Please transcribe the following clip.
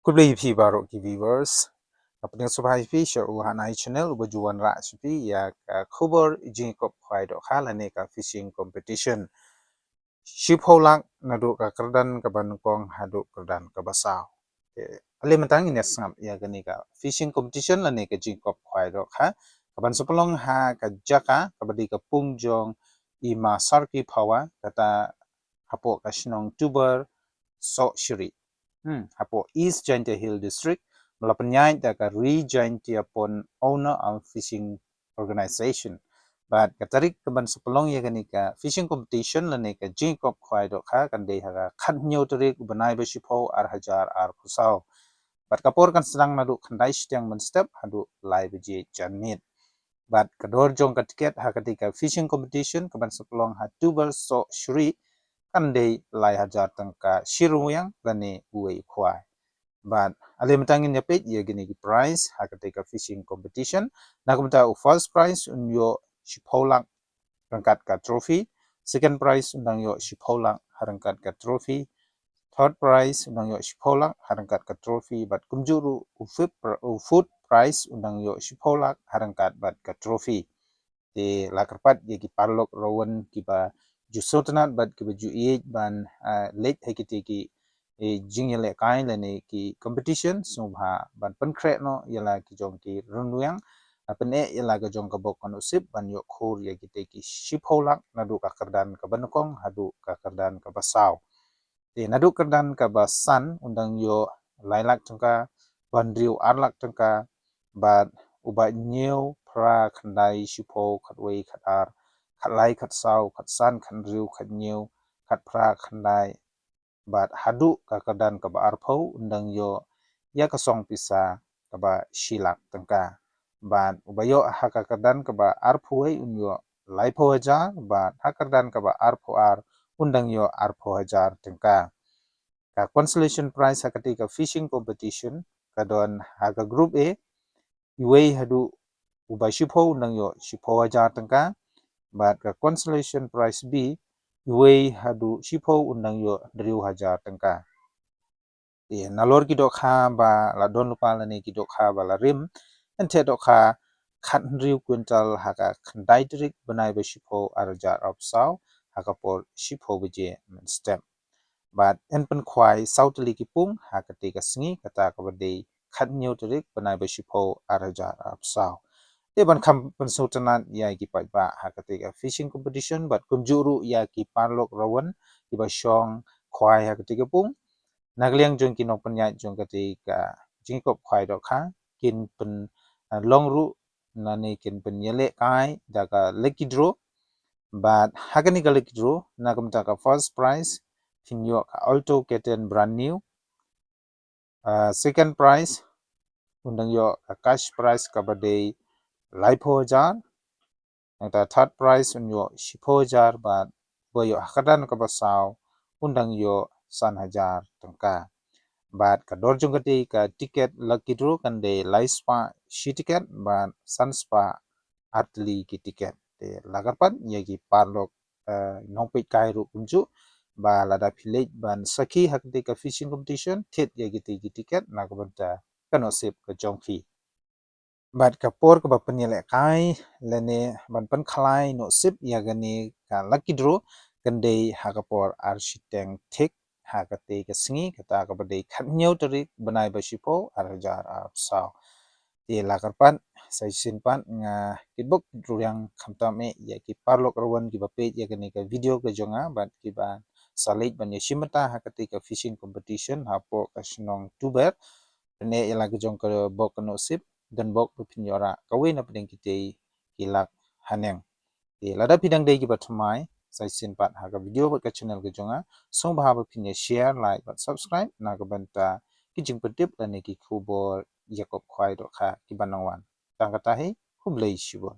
KIWEI iabaroh viewers. Kapag subhay fi share hanai channel ubajuan ra sipi ya khubor jingkop khwai do khala ne ka fishing competition. Shipholak nadu ka kerdan ka banukong hadu kerdan ka basaw. Ale matang ines ngam ya gani ka fishing competition la ne ka jingkop khwai do kha kaban supalong ha ka jaka kabadi ka pungjong ima sarki phawa kata hapo ka shnong tuber so shiri. Hapo East Giant Hill District malapanyay ka re-joint upon owner of fishing organization. But katarik kaban sa palong ya ka fishing competition lani ka jingkop khwai do kha kande ha khanyo tarik banai ba shipo ar hajar ar pusaw. But kapor kan sedang nadu khandai stiang man step hadu lai beji janit. But kador jong ka tiket ha katika fishing competition kaban sa palong ha tuber so shri kande lai hajar tangka shiruyang lani uwe khwai. But alim tangin yapit ya gini prize hakatika fishing competition nakumta first prize unyo shipolak rangkat ka trophy, second prize undang yo shipolak harangkat ka trophy, third prize undang yo shipolak harangkat ka trophy, but kumjuru fourth prize undang yo shipolak harangkat bat ka trophy. Di lakarpat ya ki parlok rawan kiba jusotanat bat kiba juiej ban late hekitiki jingle kain lani ki competition subha ban pankret no yala ki jong ki runuyang apene yala ka jong ka bok kono sip ban yo khur ya ki te ki shipholak nadu ka kerdan ka banukong hadu ka kerdan ka basaw di nadu kerdan ka basan undang yo lailak tangka bandriu arlak tangka bat uba new pra khandai shipo khatwei khatar khatlai khatsaw khatsan khandriu khatniu khatpra khandai bat hadu ka kerdan ka ba arpau undang yo ya kasong pisa ka ba shilak tangka bat ubayo ha ka kerdan ka ba arpuei unyo laipo hajar bat ha kerdan ka ba arpo ar undang yo arpo hajar tangka ka consolation prize ha katika fishing competition kadon ha ka group A KIWEI hadu uba shipo undang yo shipo hajar tangka bat ka consolation prize B KIWEI hadu shipo undang yo 3,000 tangka. Nalor ki dok ha ba la don lupa la ne ki dok ha ba la rim ente dok ha khat riu kwintal ha ka khandai trik banai ba shipo arjar of saw ha ka por shipo beje step but en pen khwai sautli ki pung ha ka te ka sngi kata ka bade khat nyu trik banai ba shipo arjar of saw ban kam pensultanan ya ki pa ba ha ka te ka fishing competition but kumjuru ya ki parlok rawan ki ba shong khwai ha ka te ka pung nagliang jong kinok panyat jong katika jingkop khwai do kha kin pen long ru nani kin pen yele kai daga lucky draw but hagani ka lucky draw nakamta ka first prize pinyo ka alto keten brand new second prize undang yo cash prize ka bade laipo jar ta third prize unyo shipo jar but boyo hakadan ka basaw undang yo 1,000 tangka bat ka dorjong kati ka tiket lucky draw kan de laispa shi tiket ban sanspa atli ki tiket de lagapat yagi parlok nongpit kairu kunju ba lada village ban saki hakti ka fishing competition thet yagi ki tiket nagabanta kanosip ka jongfi bat ka por ka bapan yele kai lene ban pan khalai no sip yagani ka lucky draw kan de hakapor architect thik hakate ka singi kata ka bade khatnyau tarik banai ba shipo arjar saw di lakarpan sai sinpan nga kibuk yang khamtame ya ki parlok rawan ki bape ya ka video ka jonga bat ki ba salit ban yashimata hakate ka fishing competition hapo ka snong tuber ne yala ka jong ka bok no sip dan bok pinyora kawe na pedeng kite kilak haneng di lada pidang dei ki batmai sai sin pat ha ka video ka channel ka jonga song bah ba pinya share like but subscribe na ka banta ki jing petip la ne ki khubor yakop khwai do kha ki banangwan tang kata he hublei shibo